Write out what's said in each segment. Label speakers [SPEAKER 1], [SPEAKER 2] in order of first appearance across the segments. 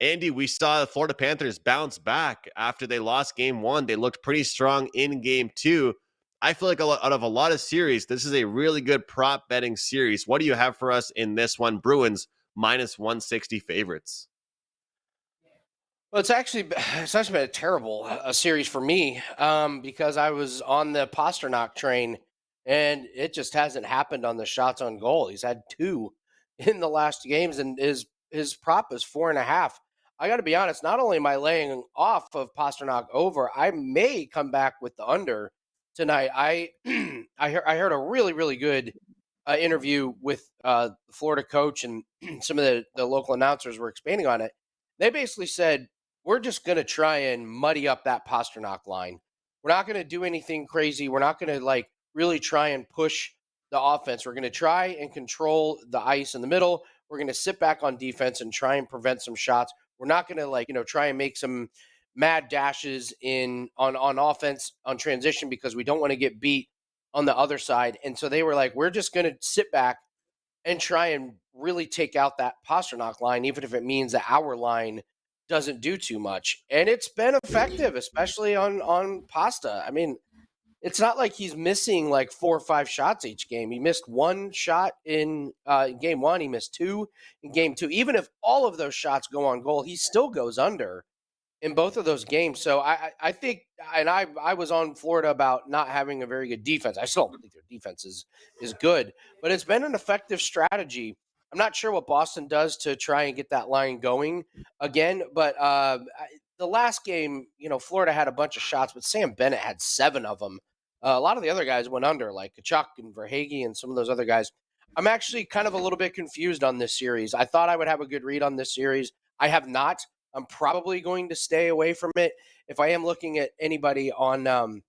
[SPEAKER 1] Andy, we saw the Florida Panthers bounce back after they lost game one. They looked pretty strong in game two. I feel like out of a lot of series, this is a really good prop betting series. What do you have for us in this one? Bruins minus 160 favorites.
[SPEAKER 2] Well, it's actually been a terrible series for me because I was on the Pasternak train, and it just hasn't happened on the shots on goal. He's had 2 in the last games, and his prop is 4.5. I got to be honest. Not only am I laying off of Pasternak over, I may come back with the under tonight. I I heard a really good interview with the Florida coach, and some of the local announcers were expanding on it. They basically said, we're just going to try and muddy up that Pasternak line. We're not going to do anything crazy. We're not going to really try and push the offense. We're going to try and control the ice in the middle. We're going to sit back on defense and try and prevent some shots. We're not going to try and make some mad dashes on offense on transition because we don't want to get beat on the other side. And so they were like, we're just going to sit back and try and really take out that Pasternak line, even if it means that our line doesn't do too much. And it's been effective, especially on Pasta. I mean, it's not like he's missing 4 or 5 shots each game. He missed 1 shot in game 1. He missed 2 in game 2. Even if all of those shots go on goal, he still goes under in both of those games. So I think, and I was on Florida about not having a very good defense. I still don't think their defense is good, but it's been an effective strategy. I'm not sure what Boston does to try and get that line going again, but the last game, Florida had a bunch of shots, but Sam Bennett had 7 of them. A lot of the other guys went under, like Kachuk and Verhaeghe and some of those other guys. I'm actually kind of a little bit confused on this series. I thought I would have a good read on this series. I have not. I'm probably going to stay away from it. If I am looking at anybody on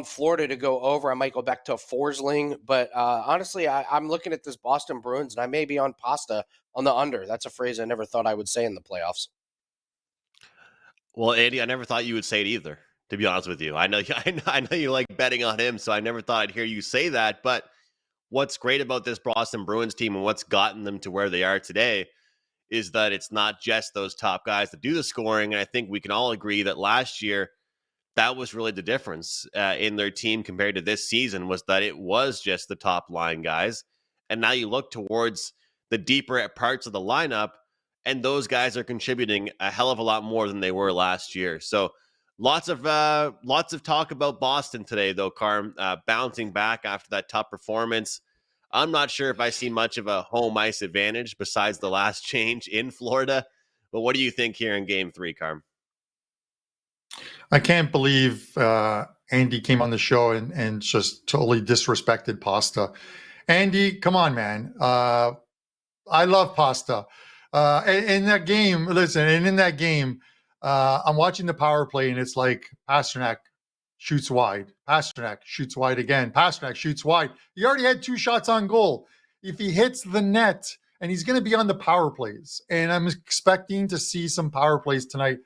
[SPEAKER 2] Florida to go over, I might go back to a Forsling. But honestly, I'm looking at this Boston Bruins, and I may be on Pasta on the under. That's a phrase I never thought I would say in the playoffs.
[SPEAKER 1] Well, Andy, I never thought you would say it either, to be honest with you. I know you like betting on him, so I never thought I'd hear you say that. But what's great about this Boston Bruins team and what's gotten them to where they are today is that it's not just those top guys that do the scoring. And I think we can all agree that last year, that was really the difference in their team compared to this season, was that it was just the top line guys. And now you look towards the deeper parts of the lineup, and those guys are contributing a hell of a lot more than they were last year. So lots of talk about Boston today, though, Carm, bouncing back after that tough performance. I'm not sure if I see much of a home ice advantage besides the last change in Florida. But what do you think here in game 3, Carm?
[SPEAKER 3] I can't believe Andy came on the show and just totally disrespected Pasta. Andy, come on, man. I love Pasta. In that game, listen, and in that game, I'm watching the power play, and it's like Pasternak shoots wide. Pasternak shoots wide again. Pasternak shoots wide. He already had 2 shots on goal. If he hits the net, and he's going to be on the power plays, and I'm expecting to see some power plays tonight,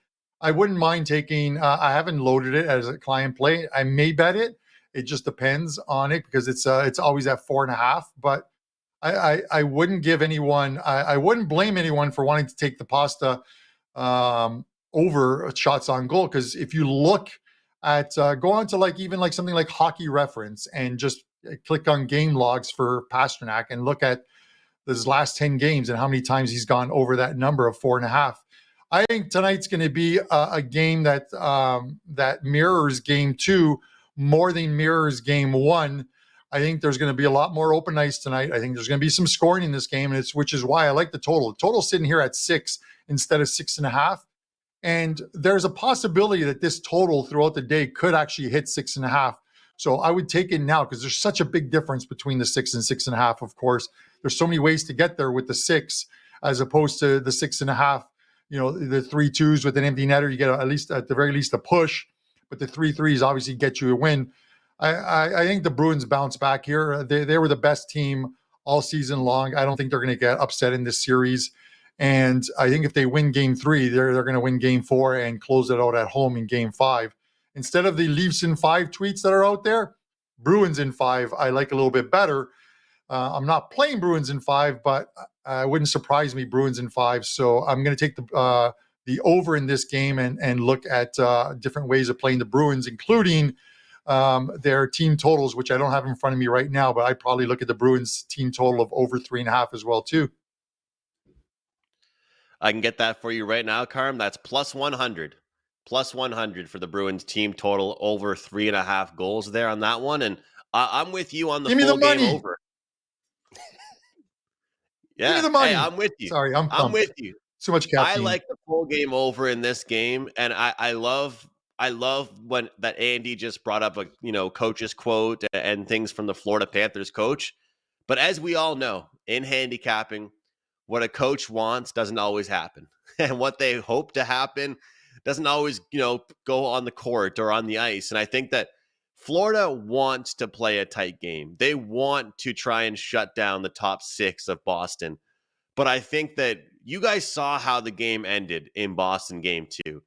[SPEAKER 3] I wouldn't mind taking, I haven't loaded it as a client play. I may bet it. It just depends on it because it's always at 4.5, but I wouldn't give anyone, I wouldn't blame anyone for wanting to take the Pasta over shots on goal. Because if you look at, go on to even something like Hockey Reference and just click on game logs for Pasternak and look at his last 10 games and how many times he's gone over that number of 4.5. I think tonight's going to be a game that that mirrors game 2 more than mirrors game 1. I think there's going to be a lot more open ice tonight. I think there's going to be some scoring in this game, and which is why I like the total. The total's sitting here at 6 instead of 6.5. And there's a possibility that this total throughout the day could actually hit 6.5. So I would take it now because there's such a big difference between the 6 and 6.5. Of course, there's so many ways to get there with the 6 as opposed to the 6.5. The 3 2s with an empty netter, you get at the very least a push, but the 3 3s obviously get you a win. I think the Bruins bounce back here. They were the best team all season long. I don't think they're going to get upset in this series. And I think if they win game 3, they're going to win game 4 and close it out at home in game 5. Instead of the Leafs in 5 tweets that are out there, Bruins in 5, I like a little bit better. I'm not playing Bruins in 5, but it wouldn't surprise me Bruins in 5. So I'm going to take the over in this game and look at different ways of playing the Bruins, including their team totals, which I don't have in front of me right now, but I'd probably look at the Bruins team total of over 3.5 as well too.
[SPEAKER 1] I can get that for you right now, Carm. That's plus 100. Plus 100 for the Bruins team total over 3.5 goals there on that one. And I'm with you on the
[SPEAKER 3] Give me
[SPEAKER 1] full
[SPEAKER 3] the
[SPEAKER 1] game
[SPEAKER 3] money.
[SPEAKER 1] over.
[SPEAKER 3] Give me
[SPEAKER 1] Yeah.
[SPEAKER 3] the money.
[SPEAKER 1] Hey, I'm with you.
[SPEAKER 3] Sorry, I'm
[SPEAKER 1] I'm
[SPEAKER 3] pumped.
[SPEAKER 1] with you.
[SPEAKER 3] So much
[SPEAKER 1] I
[SPEAKER 3] caffeine.
[SPEAKER 1] like the full game over in this game, and I love when that Andy just brought up a coach's quote and things from the Florida Panthers coach. But as we all know, in handicapping, what a coach wants doesn't always happen, and what they hope to happen doesn't always go on the court or on the ice. And I think that Florida wants to play a tight game. They want to try and shut down the top 6 of Boston. But I think that you guys saw how the game ended in Boston game 2.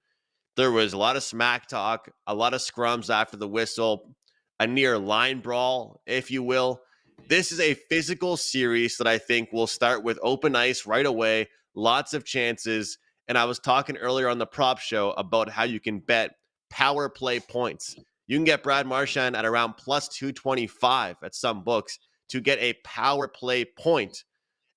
[SPEAKER 1] There was a lot of smack talk, a lot of scrums after the whistle, a near line brawl, if you will. This is a physical series that I think will start with open ice right away, lots of chances. And I was talking earlier on the prop show about how you can bet power play points. You can get Brad Marchand at around plus 225 at some books to get a power play point.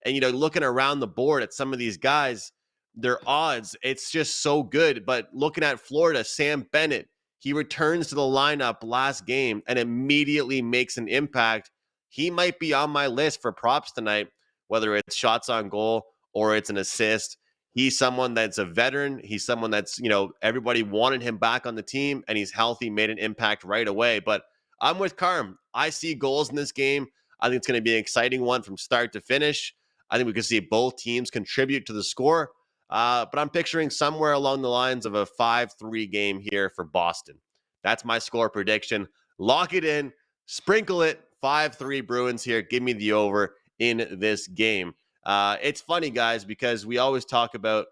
[SPEAKER 1] And, looking around the board at some of these guys, their odds, it's just so good. But looking at Florida, Sam Bennett, he returns to the lineup last game and immediately makes an impact. He might be on my list for props tonight, whether it's shots on goal or it's an assist. He's someone that's a veteran. He's someone that's, everybody wanted him back on the team, and he's healthy, made an impact right away. But I'm with Carm. I see goals in this game. I think it's going to be an exciting one from start to finish. I think we could see both teams contribute to the score. But I'm picturing somewhere along the lines of a 5-3 game here for Boston. That's my score prediction. Lock it in. Sprinkle it. 5-3 Bruins here. Give me the over in this game. It's funny, guys, because we always talk about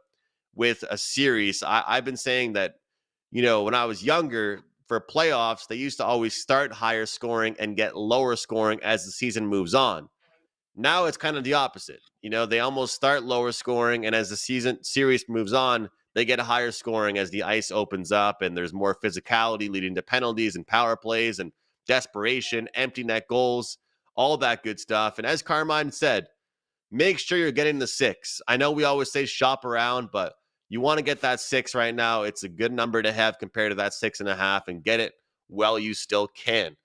[SPEAKER 1] with a series. I've been saying that, when I was younger, for playoffs, they used to always start higher scoring and get lower scoring as the season moves on. Now it's kind of the opposite. They almost start lower scoring, and as the series moves on, they get a higher scoring as the ice opens up and there's more physicality leading to penalties and power plays and desperation, empty net goals, all that good stuff. And as Carmine said, make sure you're getting the 6. I know we always say shop around, but you want to get that 6 right now. It's a good number to have compared to that 6.5, and get it while you still can.